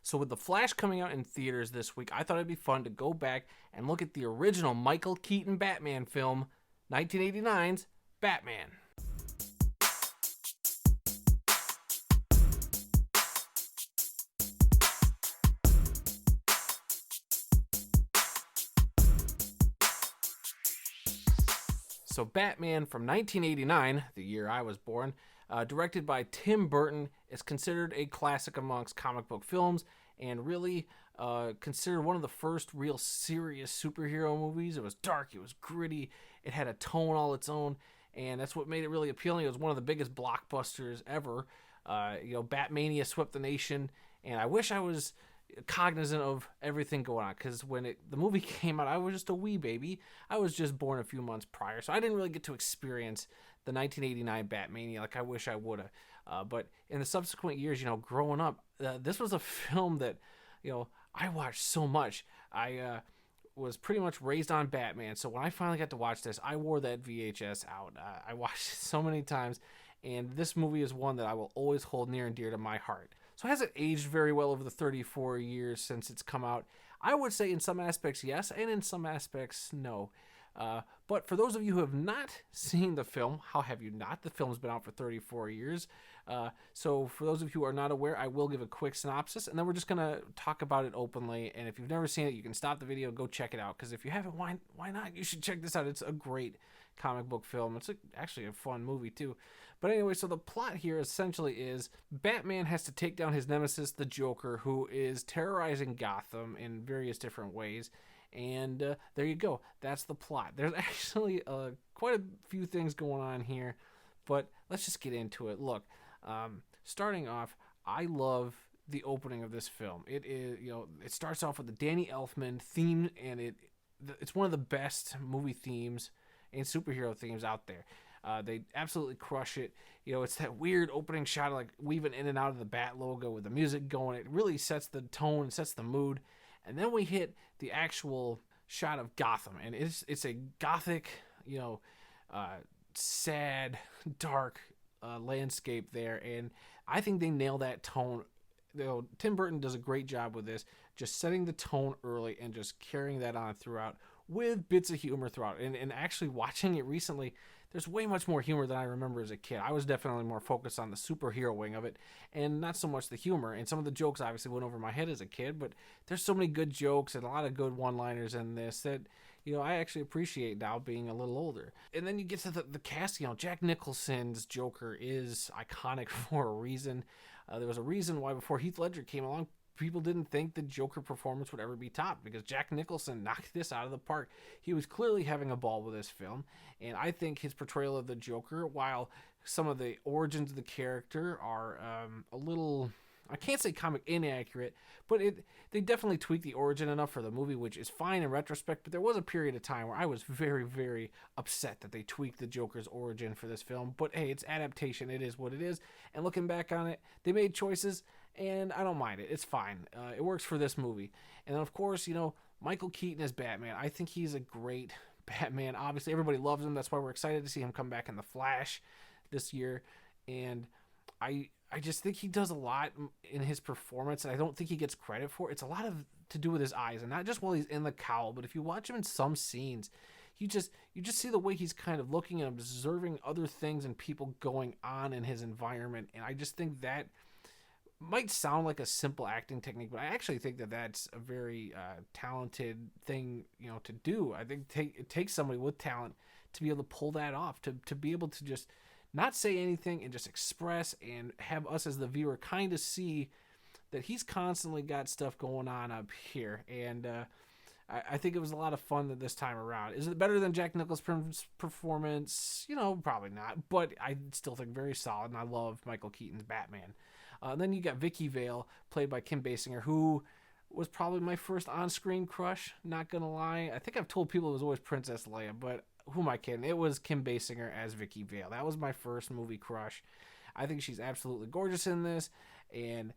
So with The Flash coming out in theaters this week, I thought it'd be fun to go back and look at the original Michael Keaton Batman film, 1989's Batman. So Batman from 1989, the year I was born, directed by Tim Burton, is considered a classic amongst comic book films and really considered one of the first real serious superhero movies. It was dark, it was gritty, it had a tone all its own, and that's what made it really appealing. It was one of the biggest blockbusters ever. Batmania swept the nation, and I wish I was cognizant of everything going on, because when the movie came out, I was just a wee baby. I was just born a few months prior, so I didn't really get to experience the 1989 Batmania like I wish I would have. But in the subsequent years, growing up, this was a film that I watched so much. I was pretty much raised on Batman, so when I finally got to watch this, I wore that VHS out. I watched it so many times, and this movie is one that I will always hold near and dear to my heart. So has it aged very well over the 34 years since it's come out? I would say in some aspects yes, and in some aspects no. But for those of you who have not seen the film, how have you not? The film's been out for 34 years. So for those of you who are not aware, I will give a quick synopsis, and then we're just going to talk about it openly. And if you've never seen it, you can stop the video, go check it out. Because if you haven't, why not? You should check this out. It's a great comic book film. It's actually a fun movie, too. But anyway, so the plot here essentially is Batman has to take down his nemesis, the Joker, who is terrorizing Gotham in various different ways. And there you go. That's the plot. There's actually quite a few things going on here, but let's just get into it. Look, starting off, I love the opening of this film. It is, it starts off with the Danny Elfman theme, and it's one of the best movie themes and superhero themes out there. They absolutely crush it. It's that weird opening shot of like weaving in and out of the Bat logo with the music going. It really sets the tone, sets the mood. And then we hit the actual shot of Gotham, and it's a gothic, sad, dark landscape there, and I think they nail that tone. Tim Burton does a great job with this, just setting the tone early and just carrying that on throughout with bits of humor throughout. And actually watching it recently, there's way much more humor than I remember as a kid. I was definitely more focused on the superhero wing of it and not so much the humor. And some of the jokes obviously went over my head as a kid, but there's so many good jokes and a lot of good one-liners in this that, I actually appreciate now being a little older. And then you get to the cast, Jack Nicholson's Joker is iconic for a reason. There was a reason why before Heath Ledger came along, people didn't think the Joker performance would ever be topped, because Jack Nicholson knocked this out of the park. He was clearly having a ball with this film, and I think his portrayal of the Joker, while some of the origins of the character are a little, I can't say comic inaccurate, but they definitely tweaked the origin enough for the movie, which is fine in retrospect. But there was a period of time where I was very, very upset that they tweaked the Joker's origin for this film. But hey, it's adaptation. It is what it is. And looking back on it, they made choices, and I don't mind it. It's fine. It works for this movie. And then, of course, Michael Keaton as Batman. I think he's a great Batman. Obviously, everybody loves him. That's why we're excited to see him come back in The Flash this year. And I just think he does a lot in his performance, and I don't think he gets credit for it. It's a lot to do with his eyes, and not just while he's in the cowl, but if you watch him in some scenes, you just see the way he's kind of looking and observing other things and people going on in his environment. And I just think that might sound like a simple acting technique, but I actually think that that's a very talented thing, to do. I think it takes somebody with talent to be able to pull that off, to be able to just not say anything and just express and have us as the viewer kind of see that he's constantly got stuff going on up here. And I think it was a lot of fun this time around. Is it better than Jack Nicholson's performance? Probably not, but I still think very solid, and I love Michael Keaton's Batman. Then you got Vicky Vale, played by Kim Basinger, who was probably my first on-screen crush, not gonna lie. I think I've told people it was always Princess Leia, but who am I kidding? It was Kim Basinger as Vicky Vale. That was my first movie crush. I think she's absolutely gorgeous in this, and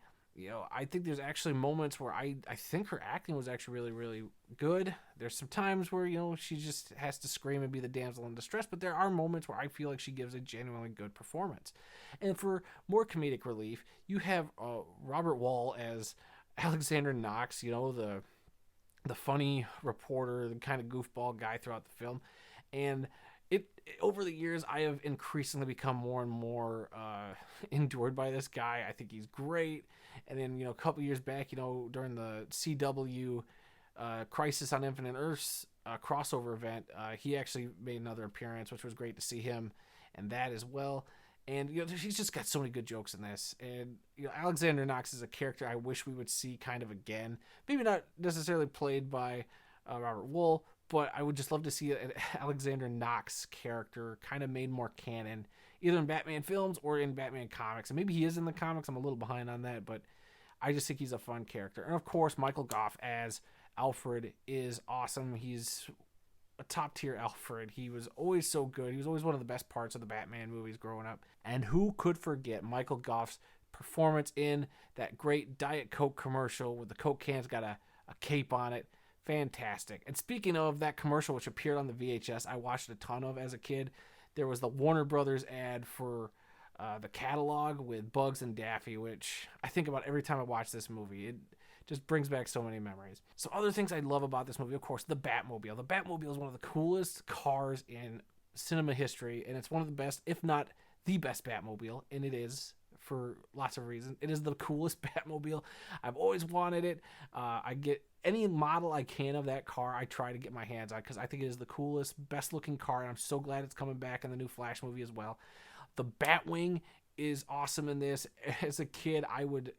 I think there's actually moments where I think her acting was actually really, really good. There's some times where, she just has to scream and be the damsel in distress, but there are moments where I feel like she gives a genuinely good performance. And for more comedic relief, you have Robert Wuhl as Alexander Knox, the funny reporter, the kind of goofball guy throughout the film. And over the years, I have increasingly become more and more endured by this guy. I think he's great. And then, a couple years back, during the CW Crisis on Infinite Earths crossover event, he actually made another appearance, which was great to see him and that as well. And he's just got so many good jokes in this. And Alexander Knox is a character I wish we would see kind of again. Maybe not necessarily played by Robert Wuhl, but I would just love to see an Alexander Knox character kind of made more canon, either in Batman films or in Batman comics. And maybe he is in the comics. I'm a little behind on that, but I just think he's a fun character. And of course, Michael Gough as Alfred is awesome. He's a top tier Alfred. He was always so good. He was always one of the best parts of the Batman movies growing up. And who could forget Michael Gough's performance in that great Diet Coke commercial with the Coke cans got a cape on it? Fantastic. And speaking of that commercial, which appeared on the VHS, I watched a ton of as a kid. There was the Warner Brothers ad for the catalog with Bugs and Daffy, which I think about every time I watch this movie. It just brings back so many memories. So other things I love about this movie, of course, the Batmobile. The Batmobile is one of the coolest cars in cinema history, and it's one of the best, if not the best Batmobile, and it is for lots of reasons. It is the coolest Batmobile. I've always wanted it. I get any model I can of that car, I try to get my hands on, because I think it is the coolest, best looking car, and I'm so glad it's coming back in the new Flash movie as well. The Batwing is awesome in this. As a kid, I would,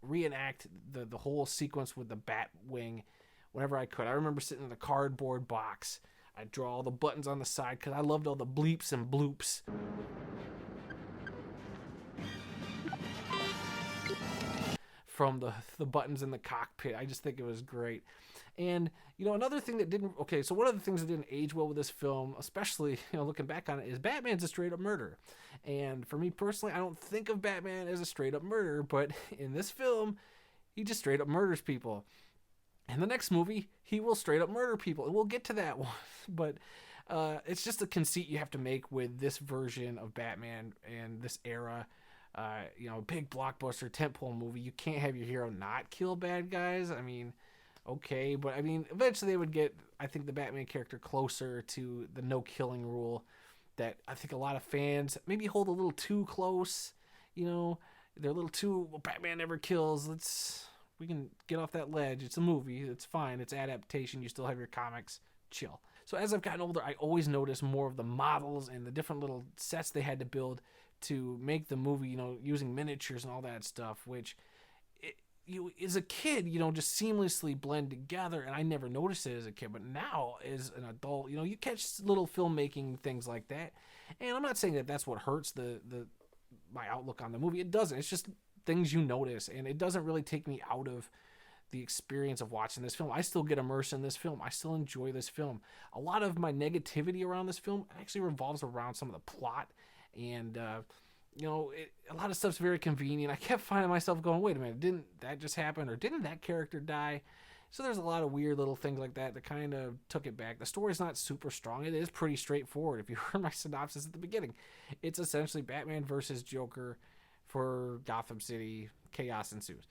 reenact the whole sequence with the Batwing whenever I could. I remember sitting in a cardboard box. I'd draw all the buttons on the side because I loved all the bleeps and bloops. From the buttons in the cockpit. I just think it was great. And, another thing that didn't... Okay, so one of the things that didn't age well with this film, especially, looking back on it, is Batman's a straight-up murderer. And for me personally, I don't think of Batman as a straight-up murderer, but in this film, he just straight-up murders people. In the next movie, he will straight-up murder people, and we'll get to that one. But it's just a conceit you have to make with this version of Batman and this era. Big blockbuster tentpole movie. You can't have your hero not kill bad guys. I mean... Okay, but eventually they would get, I think, the Batman character closer to the no-killing rule that I think a lot of fans maybe hold a little too close. They're a little too, Batman never kills. We can get off that ledge. It's a movie. It's fine. It's adaptation. You still have your comics. Chill. So as I've gotten older, I always notice more of the models and the different little sets they had to build to make the movie, using miniatures and all that stuff, which... as a kid, just seamlessly blend together, and I never noticed it as a kid, but now as an adult, you catch little filmmaking things like that, and I'm not saying that that's what hurts my outlook on the movie. It doesn't. It's just things you notice, and it doesn't really take me out of the experience of watching this film. I still get immersed in this film. I still enjoy this film. A lot of my negativity around this film actually revolves around some of the plot, and a lot of stuff's very convenient. I kept finding myself going, wait a minute, didn't that just happen? Or didn't that character die? So there's a lot of weird little things like that kind of took it back. The story's not super strong. It is pretty straightforward. If you heard my synopsis at the beginning, it's essentially Batman versus Joker for Gotham City. Chaos ensues.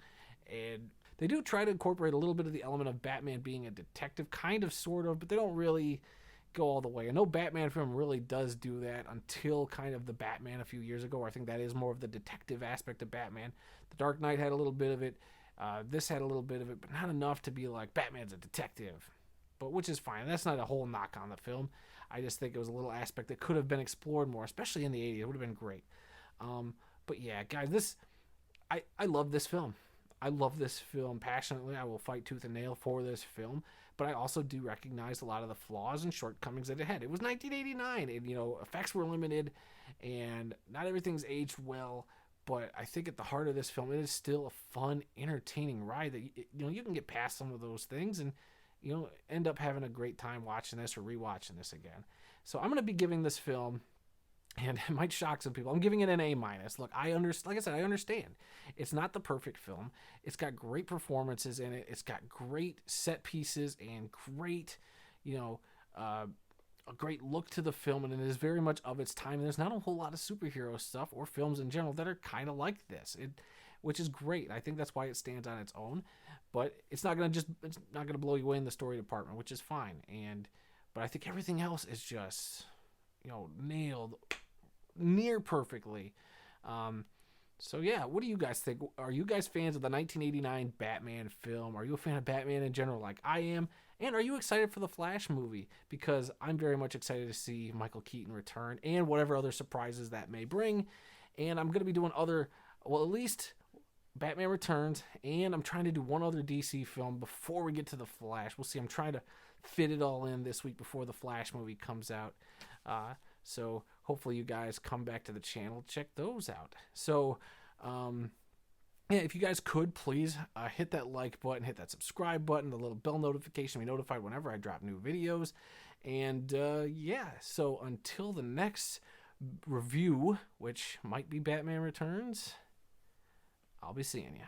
And they do try to incorporate a little bit of the element of Batman being a detective, kind of, sort of, but they don't really go all the way. I know Batman film really does do that until kind of the Batman a few years ago. I think that is more of the detective aspect of Batman. The Dark Knight had a little bit of it. This had a little bit of it, but not enough to be like Batman's a detective. But which is fine. That's not a whole knock on the film. I just think it was a little aspect that could have been explored more, especially in the 80s. It would have been great. But yeah, guys, I love this film. I love this film passionately. I will fight tooth and nail for this film. But I also do recognize a lot of the flaws and shortcomings that it had. It was 1989, and effects were limited, and not everything's aged well. But I think at the heart of this film, it is still a fun, entertaining ride that you can get past some of those things and end up having a great time watching this or rewatching this again. So I'm going to be giving this film, and it might shock some people, I'm giving it an A-. Look, like I said, I understand. It's not the perfect film. It's got great performances in it. It's got great set pieces and great, a great look to the film, and it is very much of its time. And there's not a whole lot of superhero stuff or films in general that are kind of like this, which is great. I think that's why it stands on its own. but it's not gonna blow you away in the story department, which is fine. But I think everything else is just, nailed near perfectly. So yeah, what do you guys think? Are you guys fans of the 1989 Batman film? Are you a fan of Batman in general like I am? And are you excited for the Flash movie? Because I'm very much excited to see Michael Keaton return and whatever other surprises that may bring. And I'm going to be doing at least Batman Returns, and I'm trying to do one other DC film before we get to the Flash. We'll see. I'm trying to fit it all in this week before the Flash movie comes out. So hopefully you guys come back to the channel, check those out. So, yeah, if you guys could, please hit that like button, hit that subscribe button, the little bell notification, be notified whenever I drop new videos. And yeah, so until the next review, which might be Batman Returns, I'll be seeing you.